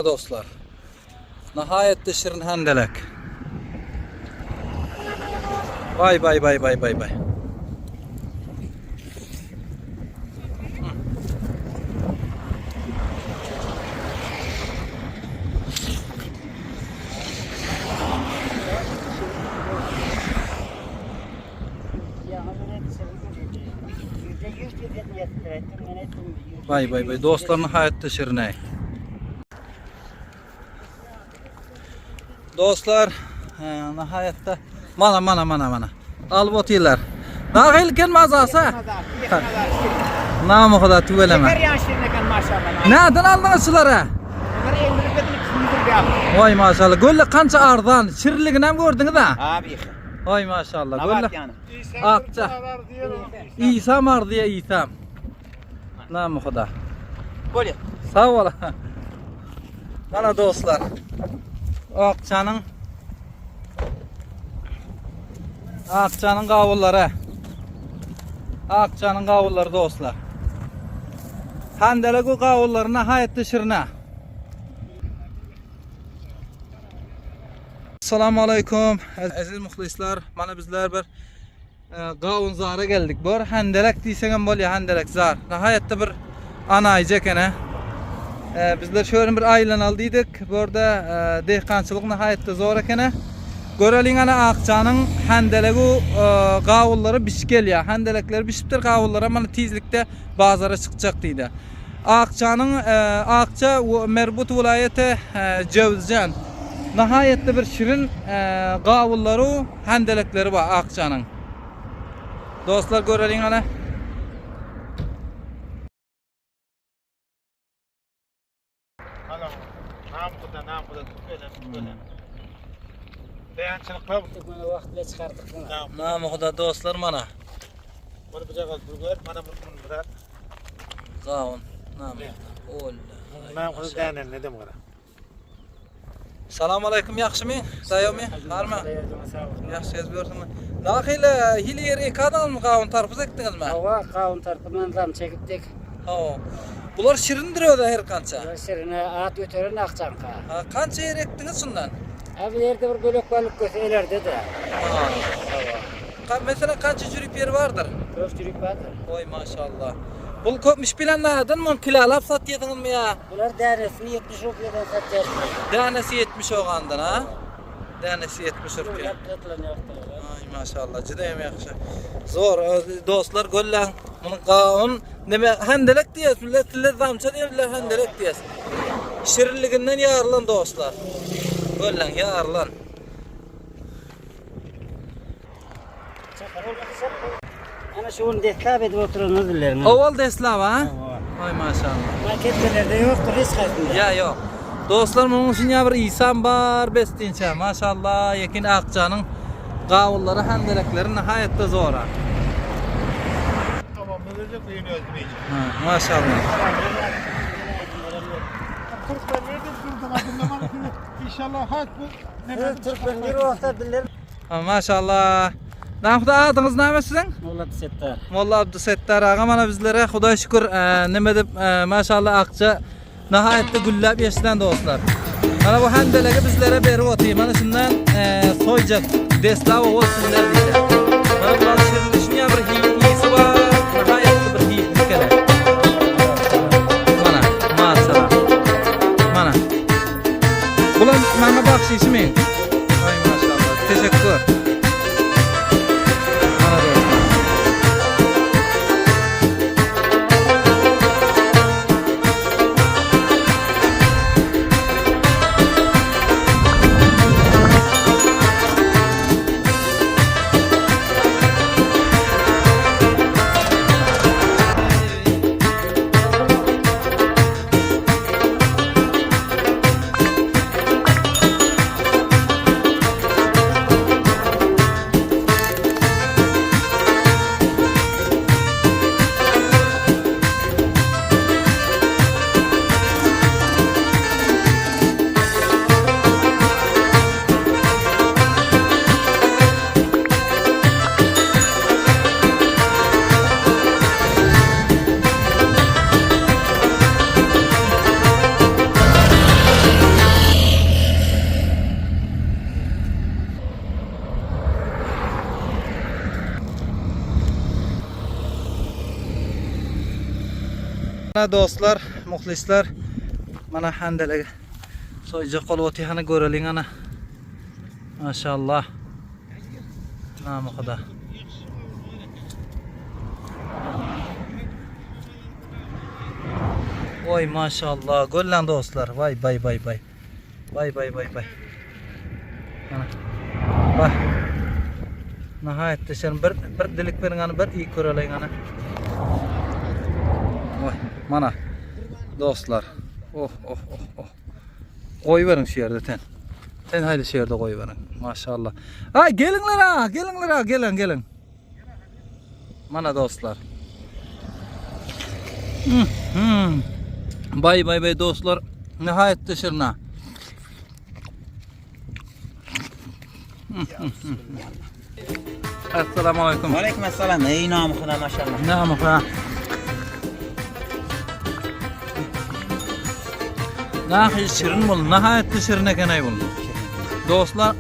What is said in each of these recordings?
dostlar. Nihayetde şirin hendelek. Vay vay vay vay vay vay. Vay vay vay dostlar, nihayetde şirin. Dostlar, nihayetde mana alıp otylar. Daha gelken mazası. Namı kadar tüveleme. Nereden aldınız şuları? Vay maşallah. Gölle kança ardan. Şirinligini hem gördünüz ha? Abi. Vay maşallah. Gölle. Akça. İsam ardı ya İsam. Namı kadar. Böyle. Sağ ol. Mana dostlar. Akçanın qavulları. Akçanın qavulları dostlar. Hendelek o qavulları nihayetde şirine. Assalamu alaikum aziz muhlislar. Mana bizler bir qavun zara geldik. Bu hendelek diysegen bolya, hendelek zar. Nihayetde bir anaycak ene. Bizler şöyle bir aylan aldıydık. Burada dehqançılık nihayetde zor ekene. Görelim ana akçanın hendelegu qavulları bişkel ya. Hendelekleri bişiptir, qavulları mana tezlikte bazara çıkacak deydi. Akçanın Akça Merbut vilayeti Cevizcan. Nihayetde bir şirin qavulları, hendelekleri var Akçanın. Dostlar görelim ana. Nam bu da böyle. Beyançılıklar Bana vaqt bilan chiqardik buni. Namı xudo dostlar mana. Bunu bize bulgur, mana bunu bura. Qavun. Namı. Ol. Ben bunu dayanan ne demek? Assalomu alaykum, yaxshimi? Tayyormi? Harmi? Yaxshi yozibyorsinmi? Naqila hili ekadingizmi qavun tarpuz ekdingizmi? Hava qavun tarpidan ram chekibdik. Ha. Bular shirindir o'da her qancha. Shirini at o'tirin aqchanqa. Ha, qancha yer ekdingiz shundan? Bu yerda bir bo'lak baliq ko'salarda da. Ha. Mesela qancha jurik yer vardır? Ko'p jurik vardir. Voy maşallah. Bul ko'pmish bilanlardan mı kilolab satyapsizmi ya? Bular danesini 70 rupiyadan satyapmiz. Danasi 70 olgandan ha? Danasi 70 rupiya. Qatlanyoqda. Ay maşallah, judayam yaxshi. Zo'r do'stlar, go'llan. Buni qavun nima hendelek deyapsizlar, tilla zamcha deyapsizlar, hendelek deyapsiz. Shirinliginden yarlan do'stlar. Go'llan yarlan. Ana şunu deslab edib o'tirinizlar. Avval deslab ha? Ay maşallah. Marketlarda yo'qdir hech qayerda. Ya yok. Dostlar, bunun için ya bir İsam var bestinçe. Maşallah, yakin Akçanın qavulları, hendelekleri nihayetde zor. Tamam, böyle kuyunu öldürmeyeceğim. Maşallah. Türkler nerede durdular? İnşallah hak bu. Türkmen bir vaqtdilar. Maşallah. Namda adınız neme sizin? Molla Settar. Molla Abdusettar ağa, mana bizlere Xudoy şükür nima deb maşallah Akça nihayetde güllab yaşadan dostlar. Mana bu hendelegi bizlere berip otayım. Mana şundan soyacak deslav olsunlar deydi. Mana bular şirin ya bir iyisi var. Nihayetde bir iyi bizkele. Mana maşallah. Mana. Bular mana bakşişimi. Ay maşallah. Teşekkür. Mana do'stlar, muxlislar, mana handalaga soyja qolib o'tayani ko'raling ana. Maşallah. Namı xudo. Oy maşallah, gollan do'stlar. Vay bay bay bay. Bay bay bay bay. Ana. Bak. Nihayetde sen bir dilik beringani bir iyi ko'raling ana. Oy, mana do'stlar. Oh oh oh oh. Qo'y bering shu yerda ten. Ten hayli shu yerda qo'y bering. Maşallah. Ha, gelinglar ha, gelinglar ha, gelin. Mana do'stlar. Bay bay bay do'stlar. Nihayetde şirna. Assalamu alaykum. Aleyküm assalam. Ey namı xudo maşallah. Namı xudo. Nahil şirin bol, nihayetde şirin ekan ay bol. Do'stlar.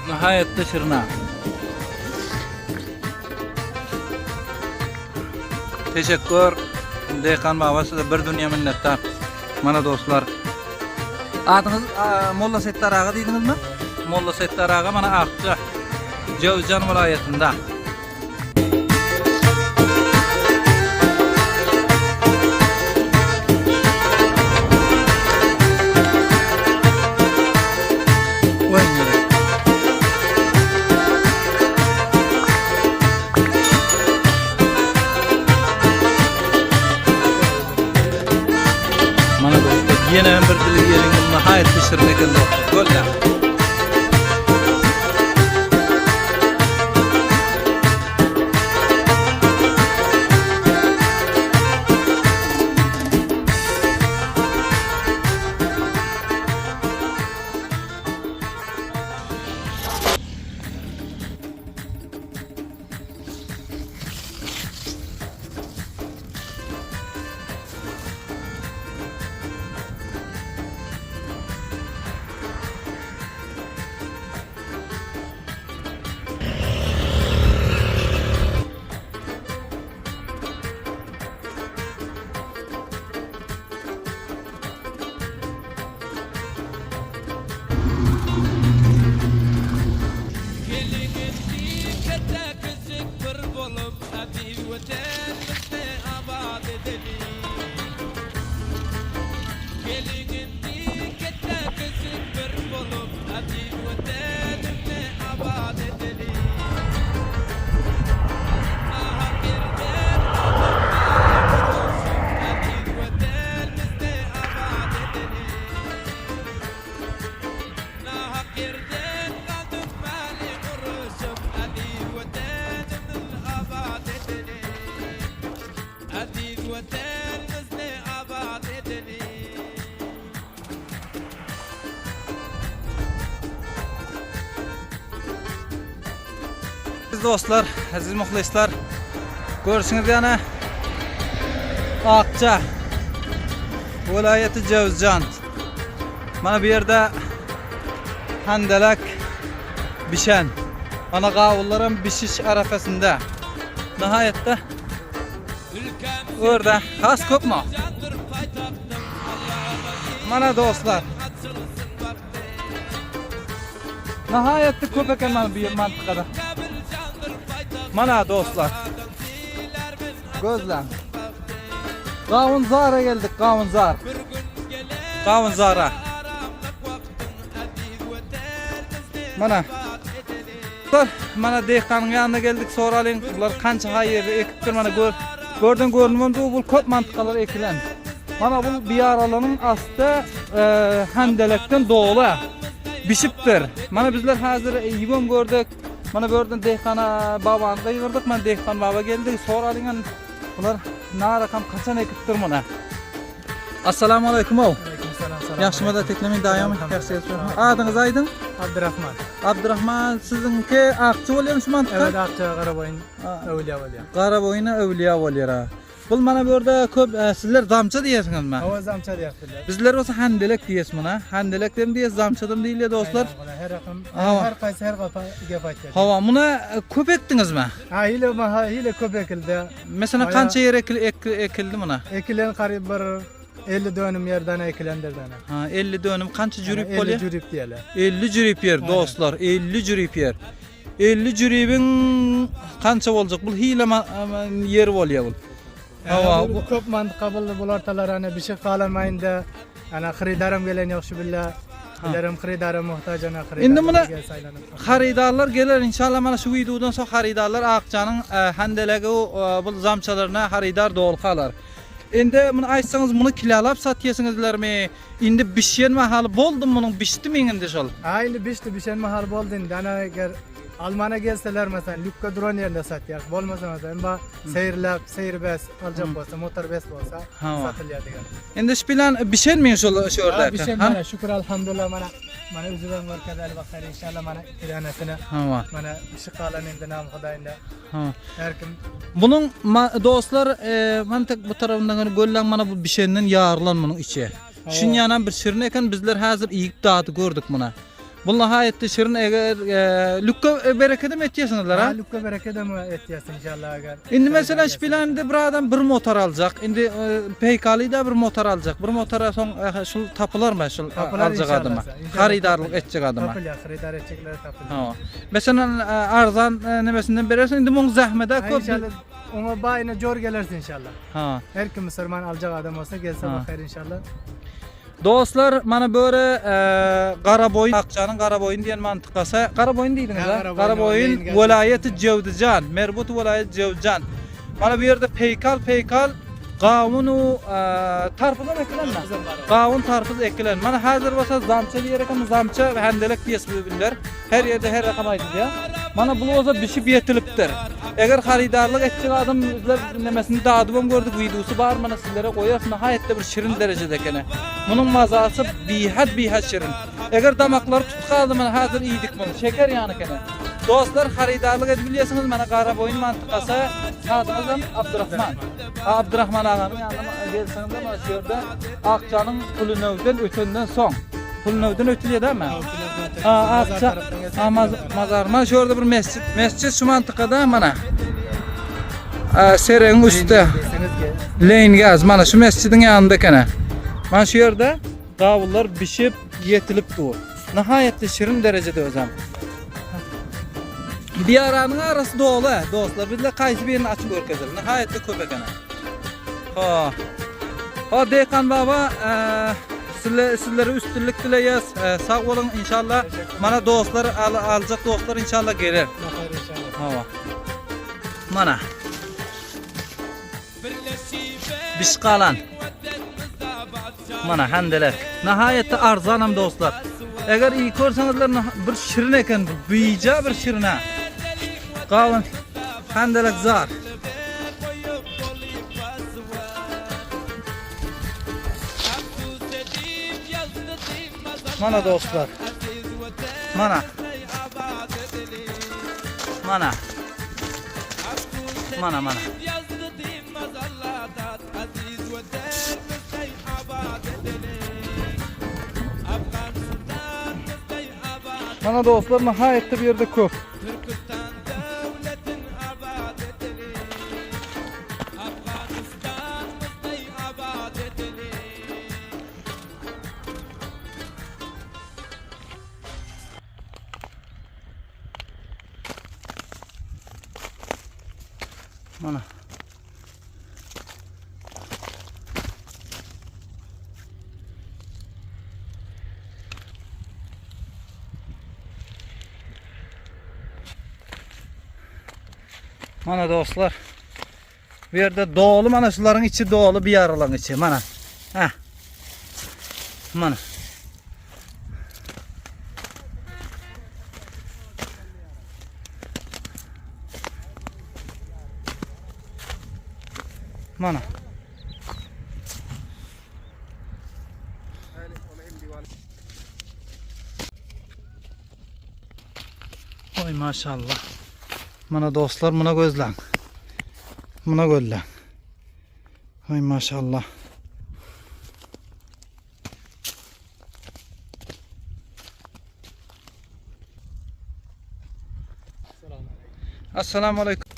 Nihayetde şirna. Teşekkür. Deyqan baba size bir dünya minnettar. Mana do'stlar. Adınız Molla Settar ağa deydiniz mi? Molla Settar ağa mana Aqcha Jovzjan viloyatida. Mana do'stlar, yana bir dilik yeringiz nihayetde shirin ekan do'stlar. Go'lla. Aziz do'stlar, aziz muxlislar, ko'rishingiz yana Aqcha viloyati Jovzjan. Mana bu yerda handalak bishan. Mana qavullar ham bishish arafasida. Nihoyatda o'rda xas ko'pmi? Mana do'stlar. Nihoyatda ko'p ekan mana bu mantiqada. Mana do'stlar. Gözlem. Qavunzara geldik, Qavunzar. Qavunzara. Mana dehqonning yanına geldik, so'raling, ular qancha qayerda ekibdir, mana ko'rdim bu ko'p mantiqalar ekilen. Mana bu biyaralarning asti handalakdan doğula bishibdir. Mana bizlar hozir yibom gördük. Mana bu yerdan dehqona babani yig'irdik. Mana dehqon baba keldi, so'raling, ular nara ham qachon ekibdir mana. Assalomu alaykum. Yaxshimada teklaming dayomi yaxshi yetishmi? Adingiz Aydin? Abdurrahman. Abdurrahman, sizniki Aqcha bo'lyapmi shu mantiqa? Evet, Aqcha Qarabo'yin Avliya. Qarabo'yin Avliya bo'lyara. Bu mana bu yerda ko'p sizlar zamcha deyesingizmi? Hava zamça deyaptilar. Bizler olsa handelek diyes buna. Handelek dem diyes, zamcha dem deyiladi dostlar. Her rakam, Hava. her qaysi her kafa gap aytadi. Hava buna ko'p ekdingizmi? Ha hile ko'p ekildi. Mesela Aya- qancha yer ekildi buna? Ekilen qariyb bir 50 dönüm yerden ekilendirden. Ha 50 dönüm qancha jurib 50 bolya? jürip diyeler. 50 jurib yer dostlar, 50 jurib yer. 50 juribin qancha boljak? Bu hile yer bolya bu. Hava Bu ko'p mantıqa bo'ldi bu ortalar ana bir şey qalamayında ana xiridarim gelen yaxshi billa. Bilerim xiridarim muhtaç ana xiridarim. Endi buna xaridarlar gelir inşallah, mana şu videodan sonra xaridarlar Aqçanın handelegi bu zamçalarına xaridar doğul qalar. Endi bunu aytsanız bunu kilalap satyasingizlarmi? Endi bişen mahali boldum bunun, bişdimi endi şol? Ha endi bişti bişen mahal boldu endi ana eğer Almana gelseler mesela Lükka duran yerinde satyak. Bolmasa mesela ba seyirlap, seyirbes alacak bolsa, motor bes bolsa Ha. satılyadigan. Endi şu bilan bişenmi şu orada? Ha bişen mana şükür alhamdulillah mana üzülen var kadar bakar inşallah mana kiranasına Ha. mana işi qalan endi nam Xudayında. Ha. Her kim Bunun dostlar ben tek bu tarafından gollan mana bu bişenden yarılan bunun içi. Şun yanan bir şirin eken bizler hazır iyi dağıtı gördük buna. Bu nihayette şirin eğer lükka berekete mi etiyesiniz ha? Lükka bereket mi etiyasın inşallah eğer. Şimdi mesela şpilanında bir adam bir motor alacak. Şimdi PK'lı da bir motor alacak. Bir motora son şu tapılar mı? Şu alacak adama. Xaridarlık edecek adama. Tapılya, xaridar edecekler tapılya. Ha. Mesela arzan nemesinden berersin. Şimdi bunun zahmete köp. İnşallah ona bayına jor gelirsin inşallah. Ha. Her kim Müslüman alacak adam olsa gelse Ha. bakar inşallah. Dostlar mana böyle Qaraboyun, Aqçanın Qaraboyun diyen mantıqası. Qaraboyun deydiniz Ha, ha? Qaraboyun, Qaraboyun Leyin vilayeti Cevdican, Merbut vilayeti Cevdican. Mana bu yerde peykal qavunu tarfıdan ekilenme. Qavun tarfız ekilen. Mana hazır bolsa zamça diyerekam zamça ve handelek diyes bilirler. Her yerde her rakam aytdı ya. Mana bu olsa bişip yetilipdir. Eğer xaridarlık edecek adam bizler nemesini dağıdıbam gördük, videosu var mana sizlere koyarsın. Hayette bir şirin derecede kene. Bunun mazası bihat şirin. Eğer damakları tutqaldı mana hazır iyiydik bunu. Şeker yani kene. Dostlar xaridarlık edip biliyorsunuz mana Qaraboyun mantıqası. Adınızım Abdurrahman. Abdurrahman ağanın yanına gelseniz de mana şu yerda Aqçanın Pulunövden ötünden son. Pulunövden ötülüyor değil mi? Aqça mazarma şu orada bir mescid. Mescid şu mantıqada mana. Serenin üstü. Leyin gaz mana şu mescidin yanında kene. Mana şu yerda qavullar bişip yetilip dur. Nihayetli şirin derecede özem. Bir aranın arası dolu dostlar. Bizler qaysi birini açıp örkezelim. Nihayetli köp ekene. Ha Dekan baba sizlere üstünlük dileyes. Sağ olun inşallah. Mana dostlar alacak dostlar inşallah gelir. Bakar inşallah. Hava. Mana. Bişqalan. Mana handeler. Nihayetli arzanam dostlar. Eğer iyi korsangızlar bir şirin eken, büyüyece bir şirin ha. Qavun handelek zar. Mana dostlar. Mana. Mana. Mana mana. Mana dostlar nihayetli bir yerde köp. Mana. Mana dostlar. Bu yerde dolu mana şuların içi dolu bir yarılan içi mana. Heh. Mana. Mana. Oy maşallah. Mana dostlar buna gözlen. Buna gözlen. Hay maşallah. Assalamu alaykum.